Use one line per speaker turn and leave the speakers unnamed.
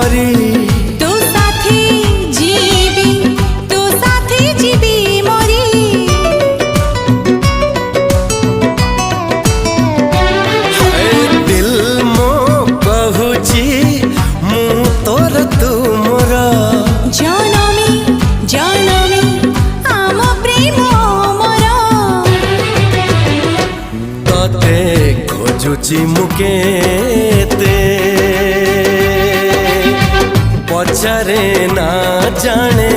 परी
तू साथी जीवी मोरी
दिल मो कहूची मु तोर तू मोर
जनमी आम प्रेम मोर
तते खोजुची मुकेते पचारे ना जाने